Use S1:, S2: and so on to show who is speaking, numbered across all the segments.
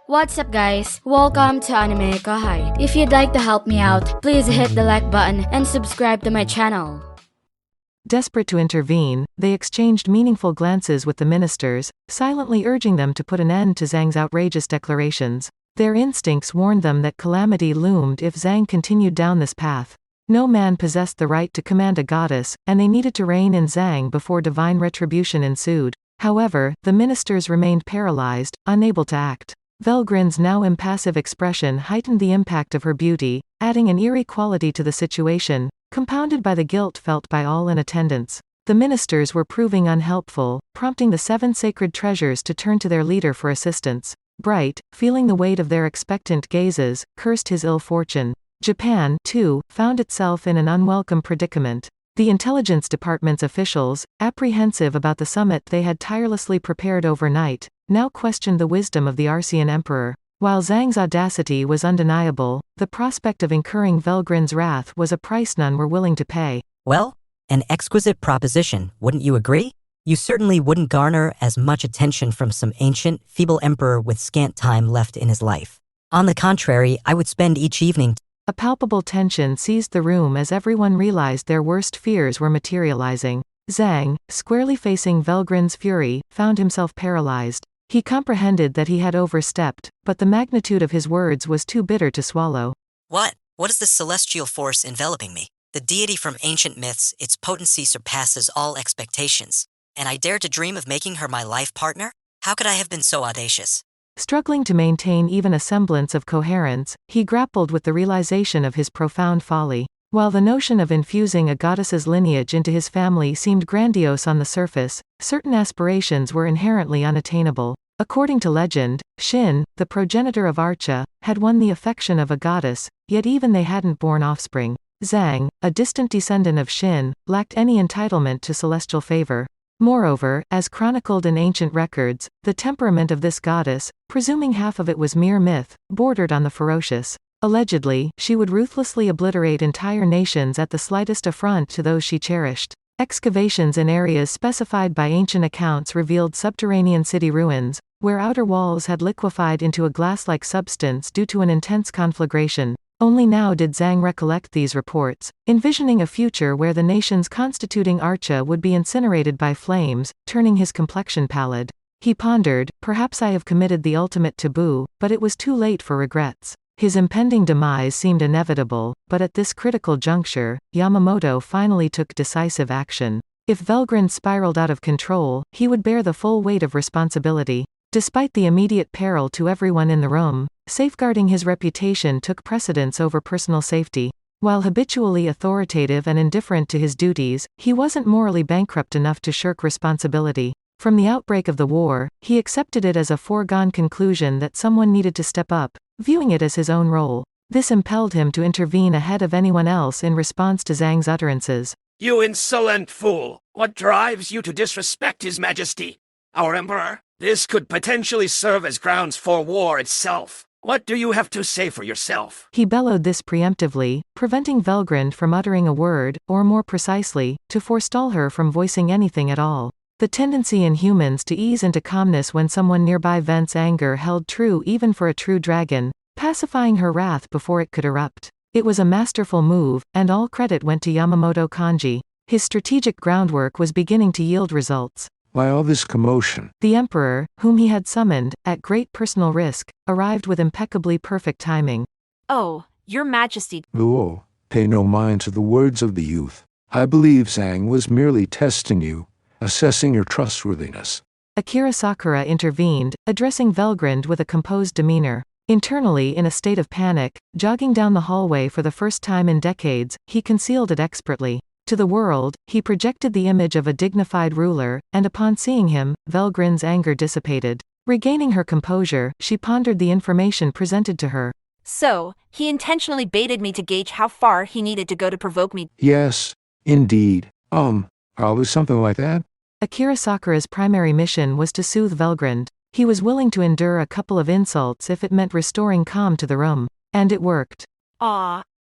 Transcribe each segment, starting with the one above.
S1: What's up guys? Welcome to AnimeKouhai. If you'd like to help me out, please hit the like button and subscribe to my channel.
S2: Desperate to intervene, they exchanged meaningful glances with the ministers, silently urging them to put an end to Zang's outrageous declarations. Their instincts warned them that calamity loomed if Zang continued down this path. No man possessed the right to command a goddess, and they needed to reign in Zang before divine retribution ensued. However, the ministers remained paralyzed, unable to act. Velgryn's now impassive expression heightened the impact of her beauty, adding an eerie quality to the situation, compounded by the guilt felt by all in attendance. The ministers were proving unhelpful, prompting the 7 sacred treasures to turn to their leader for assistance. Bright, feeling the weight of their expectant gazes, cursed his ill fortune. Japan, too, found itself in an unwelcome predicament. The intelligence department's officials, apprehensive about the summit they had tirelessly prepared overnight, now questioned the wisdom of the Arcean emperor. While Zang's audacity was undeniable, the prospect of incurring Velgryn's wrath was a price none were willing to pay.
S3: Well, an exquisite proposition, wouldn't you agree? You certainly wouldn't garner as much attention from some ancient, feeble emperor with scant time left in his life. On the contrary, I would spend each evening.
S2: A palpable tension seized the room as everyone realized their worst fears were materializing. Zang, squarely facing Velgryn's fury, found himself paralyzed. He comprehended that he had overstepped, but the magnitude of his words was too bitter to swallow.
S3: What? What is this celestial force enveloping me? The deity from ancient myths, its potency surpasses all expectations. And I dare to dream of making her my life partner? How could I have been so audacious?
S2: Struggling to maintain even a semblance of coherence, he grappled with the realization of his profound folly. While the notion of infusing a goddess's lineage into his family seemed grandiose on the surface, certain aspirations were inherently unattainable. According to legend, Shin, the progenitor of Archa, had won the affection of a goddess, yet even they hadn't borne offspring. Zang, a distant descendant of Shin, lacked any entitlement to celestial favor. Moreover, as chronicled in ancient records, the temperament of this goddess, presuming half of it was mere myth, bordered on the ferocious. Allegedly, she would ruthlessly obliterate entire nations at the slightest affront to those she cherished. Excavations in areas specified by ancient accounts revealed subterranean city ruins, where outer walls had liquefied into a glass-like substance due to an intense conflagration. Only now did Zang recollect these reports, envisioning a future where the nations constituting Archa would be incinerated by flames, turning his complexion pallid. He pondered, perhaps I have committed the ultimate taboo, but it was too late for regrets. His impending demise seemed inevitable, but at this critical juncture, Yamamoto finally took decisive action. If Velgryn spiraled out of control, he would bear the full weight of responsibility. Despite the immediate peril to everyone in the room, safeguarding his reputation took precedence over personal safety. While habitually authoritative and indifferent to his duties, he wasn't morally bankrupt enough to shirk responsibility. From the outbreak of the war, he accepted it as a foregone conclusion that someone needed to step up, viewing it as his own role. This impelled him to intervene ahead of anyone else in response to Zang's utterances.
S4: You insolent fool! What drives you to disrespect His Majesty, our Emperor? This could potentially serve as grounds for war itself. What do you have to say for yourself?
S2: He bellowed this preemptively, preventing Velgrynd from uttering a word, or more precisely, to forestall her from voicing anything at all. The tendency in humans to ease into calmness when someone nearby vents anger held true even for a true dragon, pacifying her wrath before it could erupt. It was a masterful move, and all credit went to Yamamoto Kanji. His strategic groundwork was beginning to yield results.
S5: Why all this commotion?
S2: The emperor, whom he had summoned, at great personal risk, arrived with impeccably perfect timing.
S6: Oh, your majesty.
S5: Luo, pay no mind to the words of the youth. I believe Zang was merely testing you, assessing your trustworthiness.
S2: Akira Sakura intervened, addressing Velgrynd with a composed demeanor. Internally in a state of panic, jogging down the hallway for the first time in decades, he concealed it expertly. To the world, he projected the image of a dignified ruler, and upon seeing him, Velgryn's anger dissipated. Regaining her composure, she pondered the information presented to her.
S6: So, he intentionally baited me to gauge how far he needed to go to provoke me.
S5: Yes, indeed. Probably something like that.
S2: Akira Sakura's primary mission was to soothe Velgrynd. He was willing to endure a couple of insults if it meant restoring calm to the room. And it worked.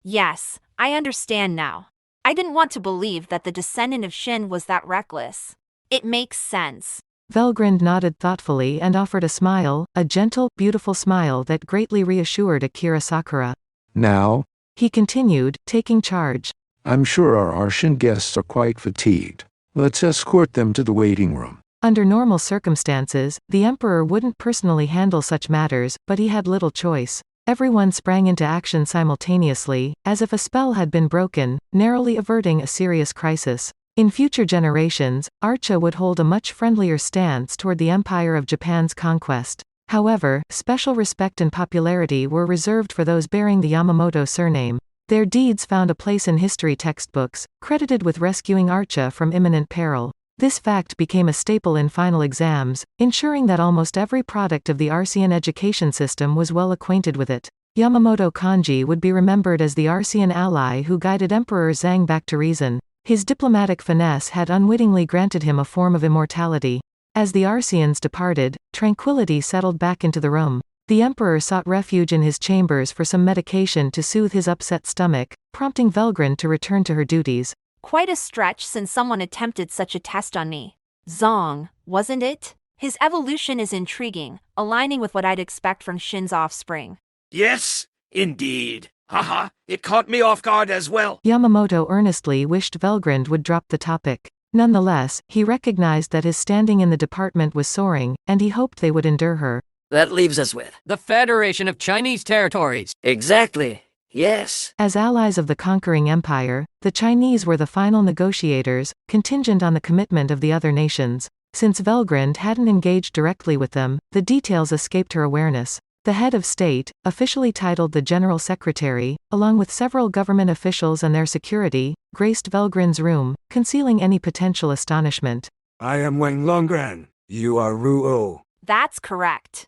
S6: Yes, I understand now. I didn't want to believe that the descendant of Shin was that reckless. It makes sense.
S2: Velgrynd nodded thoughtfully and offered a smile, a gentle, beautiful smile that greatly reassured Akira Sakura.
S5: Now,
S2: He continued, taking charge.
S5: I'm sure our Arshan guests are quite fatigued. Let's escort them to the waiting room.
S2: Under normal circumstances, the Emperor wouldn't personally handle such matters, but he had little choice. Everyone sprang into action simultaneously, as if a spell had been broken, narrowly averting a serious crisis. In future generations, Archa would hold a much friendlier stance toward the Empire of Japan's conquest. However, special respect and popularity were reserved for those bearing the Yamamoto surname. Their deeds found a place in history textbooks, credited with rescuing Archa from imminent peril. This fact became a staple in final exams, ensuring that almost every product of the Arcean education system was well acquainted with it. Yamamoto Kanji would be remembered as the Arcean ally who guided Emperor Zang back to reason. His diplomatic finesse had unwittingly granted him a form of immortality. As the Arceans departed, tranquility settled back into the room. The Emperor sought refuge in his chambers for some medication to soothe his upset stomach, prompting Velgrynd to return to her duties.
S6: Quite a stretch since someone attempted such a test on me. Zang, wasn't it? His evolution is intriguing, aligning with what I'd expect from Shin's offspring.
S4: Yes, indeed. Haha, it caught me off guard as well.
S2: Yamamoto earnestly wished Velgrynd would drop the topic. Nonetheless, he recognized that his standing in the department was soaring, and he hoped they would endure her.
S7: That leaves us with
S8: the Federation of Chinese Territories.
S7: exactly. Yes.
S2: As allies of the conquering empire, the Chinese were the final negotiators, contingent on the commitment of the other nations. Since Velgrynd hadn't engaged directly with them, the details escaped her awareness. The head of state, officially titled the General Secretary, along with several government officials and their security, graced Velgrynd's room, concealing any potential astonishment.
S9: I am Wang Longgran. You are Ruo.
S6: That's correct.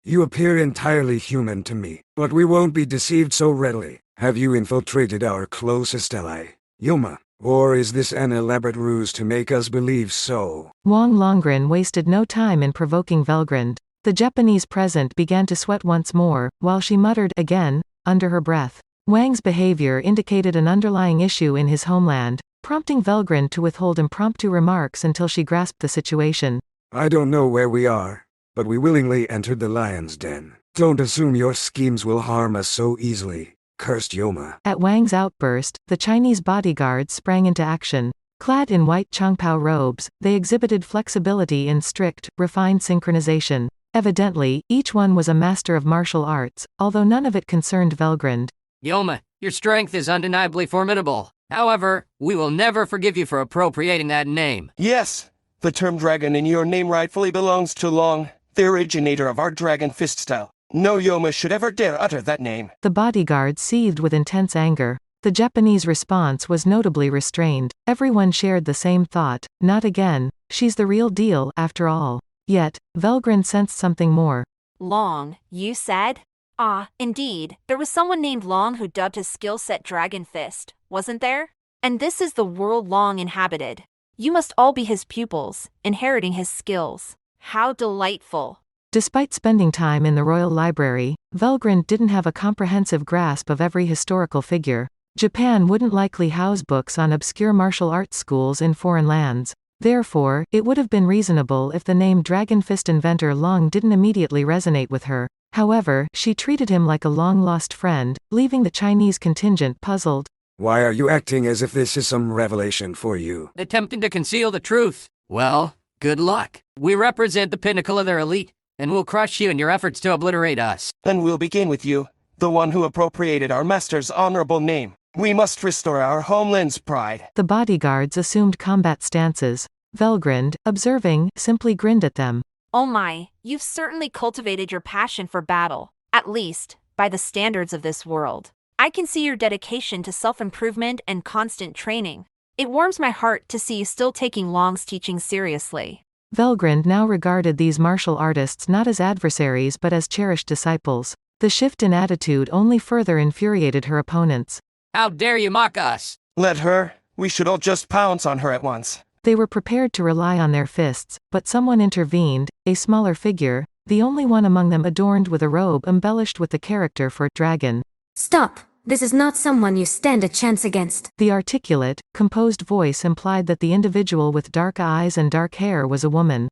S9: You appear entirely human to me, but we won't be deceived so readily. Have you infiltrated our closest ally, Yoma? Or is this an elaborate ruse to make us believe so?
S2: Wang Longgran wasted no time in provoking Velgrynd. The Japanese present began to sweat once more, while she muttered again, under her breath. Wang's behavior indicated an underlying issue in his homeland, prompting Velgrynd to withhold impromptu remarks until she grasped the situation.
S9: I don't know where we are, but we willingly entered the lion's den. Don't assume your schemes will harm us so easily, cursed Yoma.
S2: At Wang's outburst, the Chinese bodyguards sprang into action. Clad in white Changpao robes, they exhibited flexibility in strict, refined synchronization. Evidently, each one was a master of martial arts, although none of it concerned Velgrynd.
S8: Yoma, your strength is undeniably formidable. However, we will never forgive you for appropriating that name.
S10: Yes, the term dragon in your name rightfully belongs to Long, the originator of our dragon fist style. No Yoma should ever dare utter that name.
S2: The bodyguards seethed with intense anger. The Japanese response was notably restrained. Everyone shared the same thought, not again, she's the real deal, after all. Yet, Velgrynd sensed something more.
S6: Long, you said? Ah, indeed, there was someone named Long who dubbed his skill set Dragon Fist, wasn't there? And this is the world Long inhabited. You must all be his pupils, inheriting his skills. How delightful.
S2: Despite spending time in the royal library, Velgrynd didn't have a comprehensive grasp of every historical figure. Japan wouldn't likely house books on obscure martial arts schools in foreign lands. Therefore, it would have been reasonable if the name Dragon Fist inventor Long didn't immediately resonate with her. However, she treated him like a long-lost friend, leaving the Chinese contingent puzzled.
S9: Why are you acting as if this is some revelation for you?
S8: Attempting to conceal the truth. Well, good luck. We represent the pinnacle of their elite, and we'll crush you in your efforts to obliterate us.
S10: And we'll begin with you, the one who appropriated our master's honorable name. We must restore our homeland's pride.
S2: The bodyguards assumed combat stances. Velgrynd, observing, simply grinned at them.
S6: Oh my, you've certainly cultivated your passion for battle, at least, by the standards of this world. I can see your dedication to self-improvement and constant training. It warms my heart to see you still taking Long's teaching seriously.
S2: Velgrynd now regarded these martial artists not as adversaries but as cherished disciples. The shift in attitude only further infuriated her opponents.
S8: How dare you mock us?
S10: Let her. We should all just pounce on her at once.
S2: They were prepared to rely on their fists, but someone intervened, a smaller figure, the only one among them adorned with a robe embellished with the character for dragon.
S1: Stop! This is not someone you stand a chance against.
S2: The articulate, composed voice implied that the individual with dark eyes and dark hair was a woman.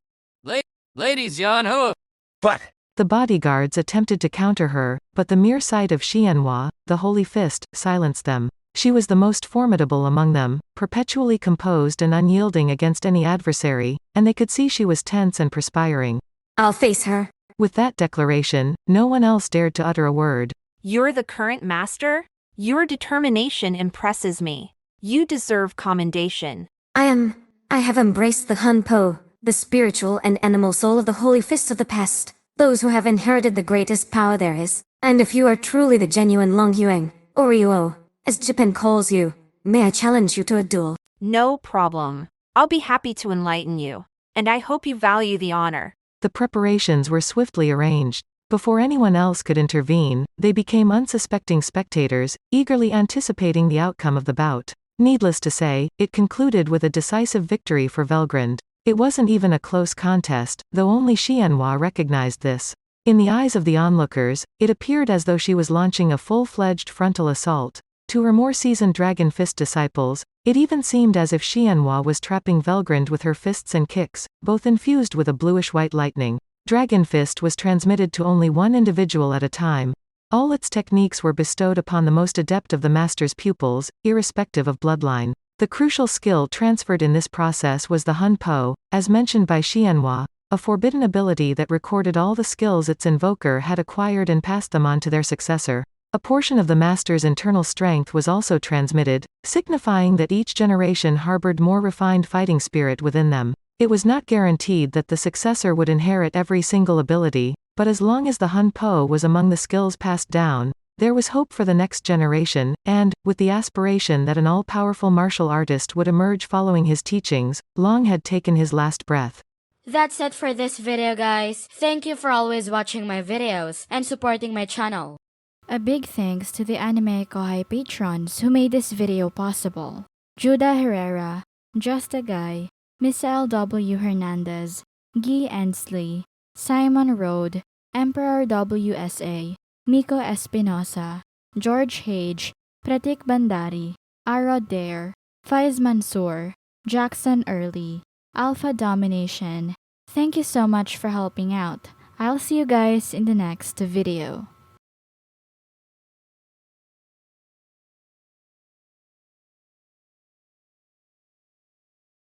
S8: Ladies, Xianhua.
S10: But
S2: The bodyguards attempted to counter her, but the mere sight of Xianhua, the Holy Fist, silenced them. She was the most formidable among them, perpetually composed and unyielding against any adversary, and they could see she was tense and perspiring.
S1: I'll face her.
S2: With that declaration, no one else dared to utter a word.
S6: You're the current master? Your determination impresses me. You deserve commendation.
S1: I have embraced the Hunpo, the spiritual and animal soul of the Holy Fist of the past, those who have inherited the greatest power there is. And if you are truly the genuine Longhuang, or Yuo, as Japan calls you, may I challenge you to a duel?
S6: No problem. I'll be happy to enlighten you. And I hope you value the honor.
S2: The preparations were swiftly arranged. Before anyone else could intervene, they became unsuspecting spectators, eagerly anticipating the outcome of the bout. Needless to say, it concluded with a decisive victory for Velgrynd. It wasn't even a close contest, though only Xianhua recognized this. In the eyes of the onlookers, it appeared as though she was launching a full-fledged frontal assault. To her more seasoned Dragon Fist disciples, it even seemed as if Xianhua was trapping Velgrynd with her fists and kicks, both infused with a bluish-white lightning. Dragon Fist was transmitted to only one individual at a time. All its techniques were bestowed upon the most adept of the master's pupils, irrespective of bloodline. The crucial skill transferred in this process was the Hunpo, as mentioned by Xianhua, a forbidden ability that recorded all the skills its invoker had acquired and passed them on to their successor. A portion of the master's internal strength was also transmitted, signifying that each generation harbored more refined fighting spirit within them. It was not guaranteed that the successor would inherit every single ability, but as long as the Hunpo was among the skills passed down, there was hope for the next generation, and, with the aspiration that an all-powerful martial artist would emerge following his teachings, Long had taken his last breath.
S1: That's it for this video, guys. Thank you for always watching my videos and supporting my channel. A big thanks to the AnimeKouhai patrons who made this video possible. Judah Herrera, Just a Guy, Miss L.W. Hernandez, Guy Ensley, Simon Rode, Emperor WSA, Nico Espinosa, George Hage, Pratik Bandari, Arod Dare, Faiz Mansour, Jackson Early, Alpha Domination. Thank you so much for helping out. I'll see you guys in the next video.